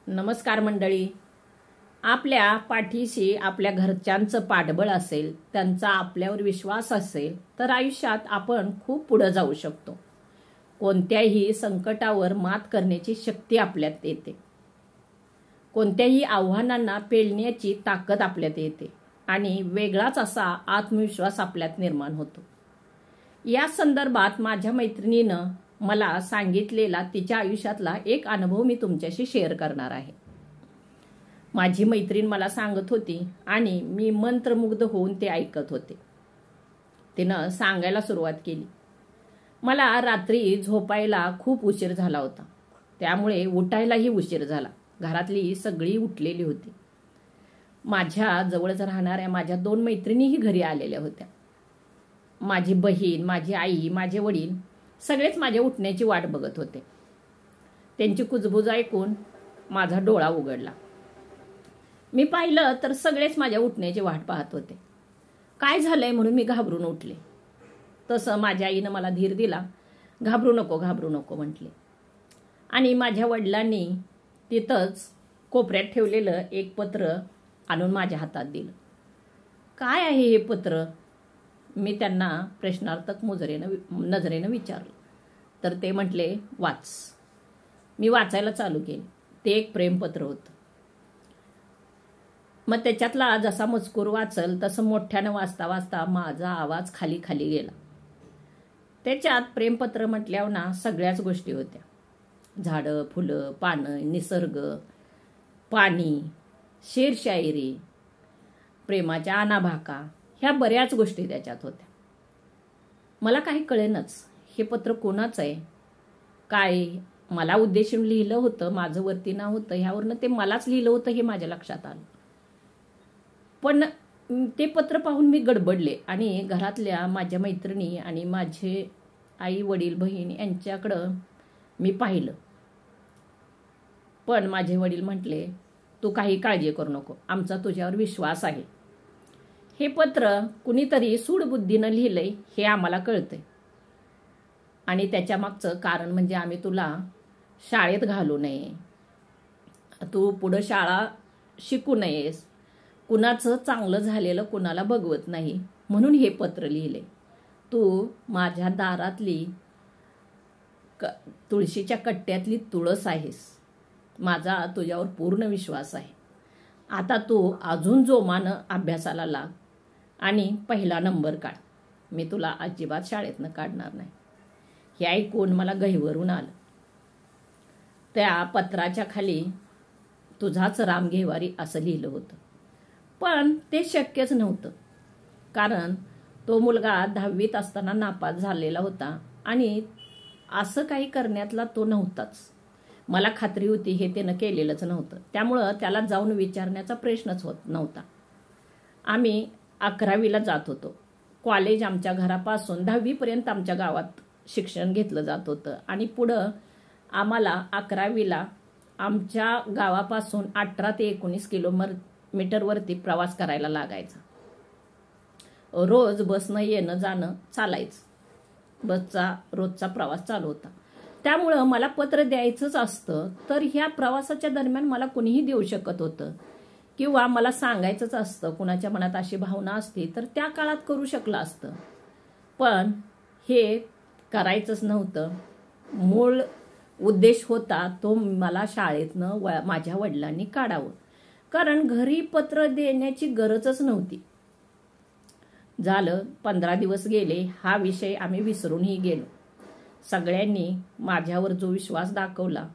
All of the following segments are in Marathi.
नमस्कार मंडळी. आपल्या पाठीशी आपल्या घरच्यांचं पाठबळ असेल, त्यांचा आपल्यावर विश्वास असेल तर आयुष्यात आपण खूप पुढे जाऊ शकतो. कोणत्याही संकटावर मात करण्याची शक्ती आपल्यात येते. कोणत्याही आव्हानांना पेलण्याची ताकद आपल्यात येते आणि वेगळाच असा आत्मविश्वास आपल्यात निर्माण होतो. या संदर्भात माझ्या मैत्रिणीनं मला सांगितलेला तिच्या आयुष्यातला एक अनुभव मी तुमच्याशी शेअर करणार आहे. माझी मैत्रीण मला सांगत होती आणि मी मंत्रमुग्ध होऊन ते ऐकत होते. तिनं सांगायला सुरुवात केली. मला रात्री झोपायला खूप उशीर झाला होता, त्यामुळे उठायलाही उशीर झाला. घरातली सगळी उठलेली होती. माझ्या जवळच राहणाऱ्या माझ्या 2 मैत्रिणीही घरी आलेल्या होत्या. माझी बहीण, माझी आई, माझे वडील सगळेच माझ्या उठण्याची वाट बघत होते. त्यांची कुजबुज ऐकून माझा डोळा उघडला. मी पाहिलं तर सगळेच माझ्या उठण्याची वाट पाहत होते. काय झालंय म्हणून मी घाबरून उठले. तसं माझ्या आईनं मला धीर दिला. घाबरू नको, घाबरू नको म्हटले. आणि माझ्या वडिलांनी तिथंच कोपऱ्यात ठेवलेलं एक पत्र आणून माझ्या हातात दिलं. काय आहे हे पत्र? मी त्यांना प्रश्नार्थक नजरेनं विचारलं. तर ते म्हटले, वाच. मी वाचायला चालू केले. ते एक प्रेमपत्र होतं. मग त्याच्यातला जसा मजकूर वाचल तसं मोठ्यानं वाचता वाचता माझा आवाज खाली खाली गेला. त्याच्यात प्रेमपत्र म्हटल्यावर ना सगळ्याच गोष्टी होत्या. झाडं, फुलं, पानं, निसर्ग, पाणी, शेरशायरी, प्रेमाच्या आणाभाका, ह्या बऱ्याच गोष्टी त्याच्यात होत्या. मला काही कळेनच हे पत्र कोणाचं आहे, काय मला उद्देशून लिहिलं होतं, माझं वरती नाव होतं, ह्यावरनं ते मलाच लिहिलं होतं हे माझ्या लक्षात आलं. पण ते पत्र पाहून मी गडबडले आणि घरातल्या माझ्या मैत्रिणी आणि माझे आई, वडील, बहीण यांच्याकडं मी पाहिलं. पण माझे वडील म्हटले, तू काही काळजी करू नको, आमचा तुझ्यावर विश्वास आहे. हे पत्र कुणीतरी सूडबुद्धीनं लिहिलंय हे आम्हाला कळतंय आणि त्याच्या मागचं कारण म्हणजे आम्ही तुला शाळेत घालू नये, तू पुढं शाळा शिकू नयेस, कुणाचं चांगलं झालेलं कुणाला बघवत नाही म्हणून हे पत्र लिहिले. तू माझ्या दारातली तुळशीच्या कट्ट्यातली तुळस आहेस. माझा तुझ्यावर पूर्ण विश्वास आहे. आता तू अजून जोमानं अभ्यासाला लाग आणि पहिला नंबर काढ. मी तुला अजिबात शाळेतनं काढणार नाही. हे ऐकून मला गहिवरून आलं. त्या पत्राच्या खाली तुझाच राम घेवारी असं लिहिलं होतं. पण ते शक्यच नव्हतं, कारण तो मुलगा 10वीत असताना नापास झालेला होता आणि असं काही करण्यातला तो नव्हताच. मला खात्री होती हे त्यानं केलेलंच नव्हतं, त्यामुळं त्याला जाऊन विचारण्याचा प्रश्नच होत नव्हता. आम्ही 11वीला जात होतो. कॉलेज आमच्या घरापासून 10वीपर्यंत आमच्या गावात शिक्षण घेतलं जात होतं आणि पुढं आम्हाला 11वीला आमच्या गावापासून 18 ते 19 किलोमीटरवरती प्रवास करायला लागायचा. रोज बसनं येणं जाणं चालायचं. बसचा रोजचा प्रवास चालू होता. त्यामुळं मला पत्र द्यायचंच असतं तर ह्या प्रवासाच्या दरम्यान मला कुणीही देऊ शकत होतं किंवा मला सांगायचंच असतं. कुणाच्या मनात अशी भावना असते तर त्या काळात करू शकलं असतं, पण हे करायचंच नव्हतं. मूळ उद्देश होता तो मला शाळेतनं माझ्या वडिलांनी काढावं, कारण घरी पत्र देण्याची गरजच नव्हती. झालं 15 दिवस गेले. हा विषय आम्ही विसरूनही गेलो. सगळ्यांनी माझ्यावर जो विश्वास दाखवला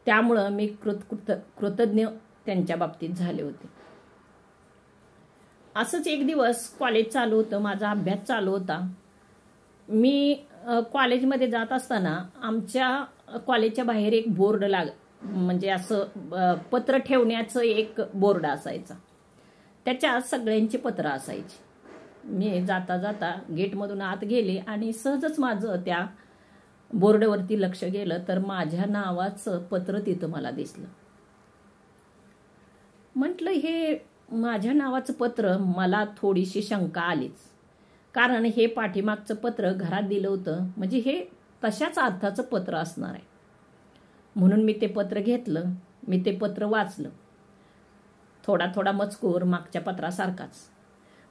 त्यामुळं मी कृतज्ञ त्यांच्या बाबतीत झाले होते. असंच एक दिवस कॉलेज चालू होतं, माझा अभ्यास चालू होता. मी कॉलेजमध्ये जात असताना आमच्या कॉलेजच्या बाहेर एक बोर्ड म्हणजे असं पत्र ठेवण्याचं एक बोर्ड असायचा. त्याच्यात सगळ्यांची पत्र असायची. मी जाता जाता गेटमधून आत गेले आणि सहजच माझं त्या बोर्डवरती लक्ष गेलं तर माझ्या नावाचं पत्र तिथं मला दिसलं. म्हटलं हे माझ्या नावाचं पत्र. मला थोडीशी शंका आलीच, कारण हे पाठीमागचं पत्र घरात दिलं होतं म्हणजे हे तशाच अर्थाचं पत्र असणार आहे. म्हणून मी ते पत्र घेतलं मी ते पत्र वाचलं. थोडा थोडा मजकूर मागच्या पत्रासारखाच.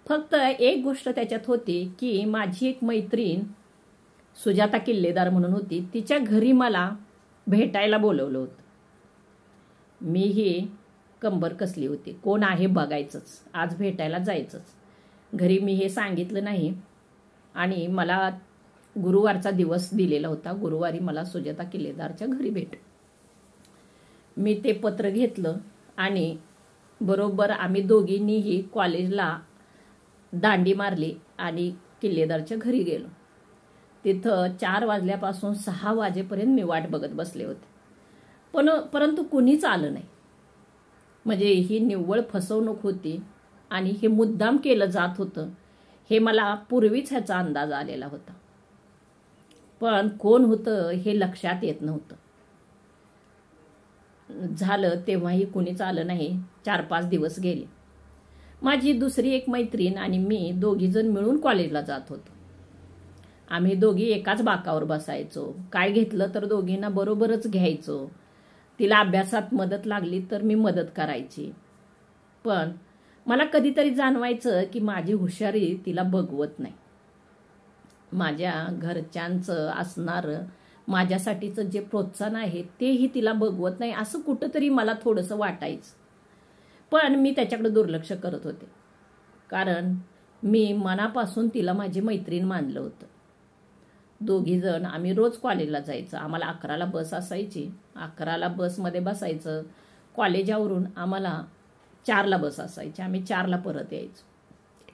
फक्त एक गोष्ट त्याच्यात होती की माझी एक मैत्रीण सुजाता किल्लेदार म्हणून होती, तिच्या घरी मला भेटायला बोलवलं होतं. मीही कंबर कसली होती, कोण आहे बघायचंच, आज भेटायला जायचंच. घरी मी हे सांगितलं नाही आणि मला गुरुवारचा दिवस दिलेला होता. गुरुवारी मला सुजाता किल्लेदारच्या घरी भेट. मी ते पत्र घेतलं आणि बरोबर आम्ही दोघींनीही कॉलेजला दांडी मारली आणि किल्लेदारच्या घरी गेलो. तिथं 4 वाजल्यापासून 6 वाजेपर्यंत मी वाट बघत बसले होते. परंतु कुणीच आलं नाही. म्हणजे ही निव्वळ फसवणूक होती आणि हे मुद्दाम केलं जात होतं हे मला पूर्वीच ह्याचा अंदाज आलेला होता. पण कोण होतं हे लक्षात येत नव्हतं. झालं तेव्हाही कुणीच आलं नाही. 4-5 दिवस गेले. माझी दुसरी एक मैत्रीण आणि मी दोघीजण मिळून कॉलेजला जात होतो. आम्ही दोघी एकाच बाकावर बसायचो. काय घेतलं तर दोघींना बरोबरच घ्यायचो. तिला अभ्यासात मदत लागली तर मी मदत करायची. पण मला कधीतरी जाणवायचं की माझी हुशारी तिला बघवत नाही. माझ्या घरच्यांचं असणारं माझ्यासाठीचं जे प्रोत्साहन आहे तेही तिला बघवत नाही असं कुठंतरी मला थोडंसं वाटायचं. पण मी त्याच्याकडे दुर्लक्ष करत होते. कारण मी मनापासून तिला माझी मैत्रीण मानलं होतं. दोघीजण आम्ही रोज कॉलेजला जायचं. आम्हाला 11ला बस असायची. 11ला बसमध्ये बसायचं. कॉलेजावरून आम्हाला 4ला बस असायची. आम्ही 4ला परत यायचो.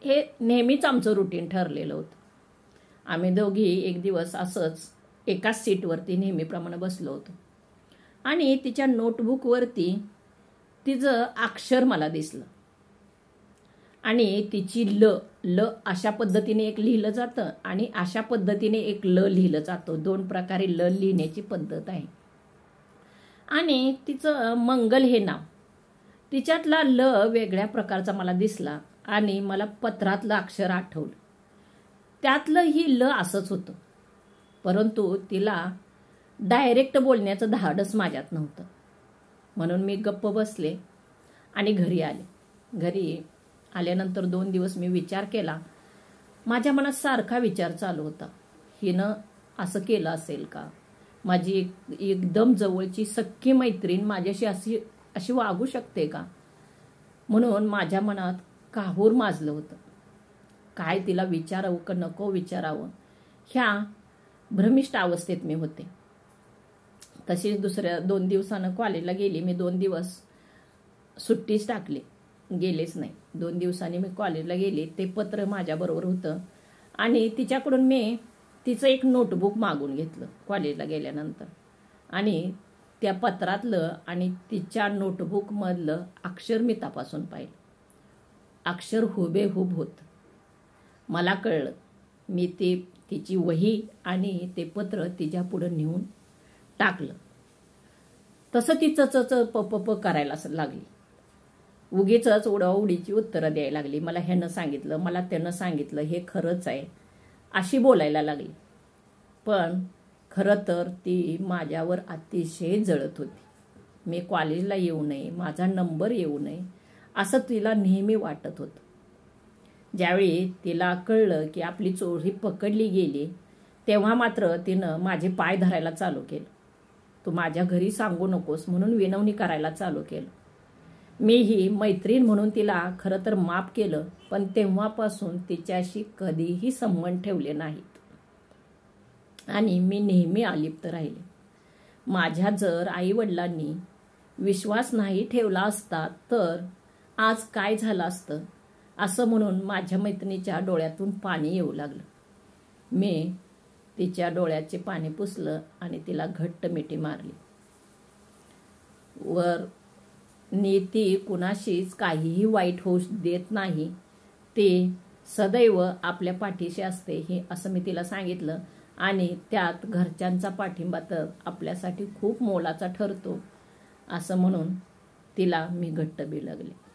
हे नेहमीच आमचं रुटीन ठरलेलं होतं. आम्ही दोघी एक दिवस असंच एकाच सीटवरती नेहमीप्रमाणे बसलो होतो आणि तिच्या नोटबुकवरती तिचं अक्षर मला दिसलं आणि तिची ल अशा पद्धतीने एक लिहिलं जातं आणि अशा पद्धतीने एक ल लिहिलं जातं. 2 प्रकारे ल लिहिण्याची पद्धत आहे. आणि तिचं मंगल हे नाव, तिच्यातला ल वेगळ्या प्रकारचा मला दिसला आणि मला पत्रातलं अक्षर आठवलं. त्यातलं ही ल असंच होतं. परंतु तिला डायरेक्ट बोलण्याचं धाडस माझ्यात नव्हतं. म्हणून मी गप्प बसले आणि घरी आले. घरी आल्यानंतर 2 दिवस मी विचार केला. माझ्या मनात सारखा विचार चालू होता, हिनं असं केलं असेल का? माझी एकदम जवळची सख्खी मैत्रीण माझ्याशी अशी वागू शकते का? म्हणून माझ्या मनात काहूर माजलं होतं. काय तिला विचारावं का नको विचारावं ह्या भ्रमिष्ट अवस्थेत मी होते. तशीच दुसऱ्या 2 दिवसानं कॉलेजला गेली. मी 2 दिवस सुट्टीच टाकली, गेलेच नाही. 2 दिवसांनी मी कॉलेजला गेले. ते पत्र माझ्याबरोबर होतं आणि तिच्याकडून मी तिचं एक नोटबुक मागून घेतलं कॉलेजला गेल्यानंतर आणि त्या पत्रातलं आणि तिच्या नोटबुकमधलं अक्षर मी तपासून पाहिलं. अक्षर हुबेहूब होतं. मला कळलं. मी तिची वही आणि ते पत्र तिच्या पुढे नेऊन टाकलं. तसं ती चच पप करायला लागली. उगीच उडाउडीची उत्तरं द्यायला लागली. मला ह्यानं सांगितलं, मला त्यानं सांगितलं, हे खरंच आहे अशी बोलायला लागली. पण खरं तर ती माझ्यावर अतिशय जळत होती. मी कॉलेजला येऊ नये, माझा नंबर येऊ नये असं तिला नेहमी वाटत होतं. ज्यावेळी तिला कळलं की आपली चोरी पकडली गेली तेव्हा मात्र तिनं माझे पाय धरायला चालू केलं. तू माझ्या घरी सांगू नकोस म्हणून विनवणी करायला चालू केलं. मीही मैत्रीण म्हणून तिला खरं तर माफ केलं. पण तेव्हापासून तिच्याशी कधीही संबंध ठेवले नाहीत आणि मी नेहमी अलिप्त राहिले. माझ्या जर आईवडिलांनी विश्वास नाही ठेवला असता तर आज काय झालं असतं असं म्हणून माझ्या मैत्रिणीच्या डोळ्यातून पाणी येऊ लागलं. मी तिच्या डोळ्याचे पाणी पुसलं आणि तिला घट्ट मिठी मारली. वर नीती कुणाशीच काहीही वाईट होऊ देत नाही. ती सदैव आपल्या पाठीशी असते हे असं मी तिला सांगितलं आणि त्यात घरच्यांचा पाठिंबा तर आपल्यासाठी खूप मोलाचा ठरतो असं म्हणून तिला मी घट्ट बिलगले.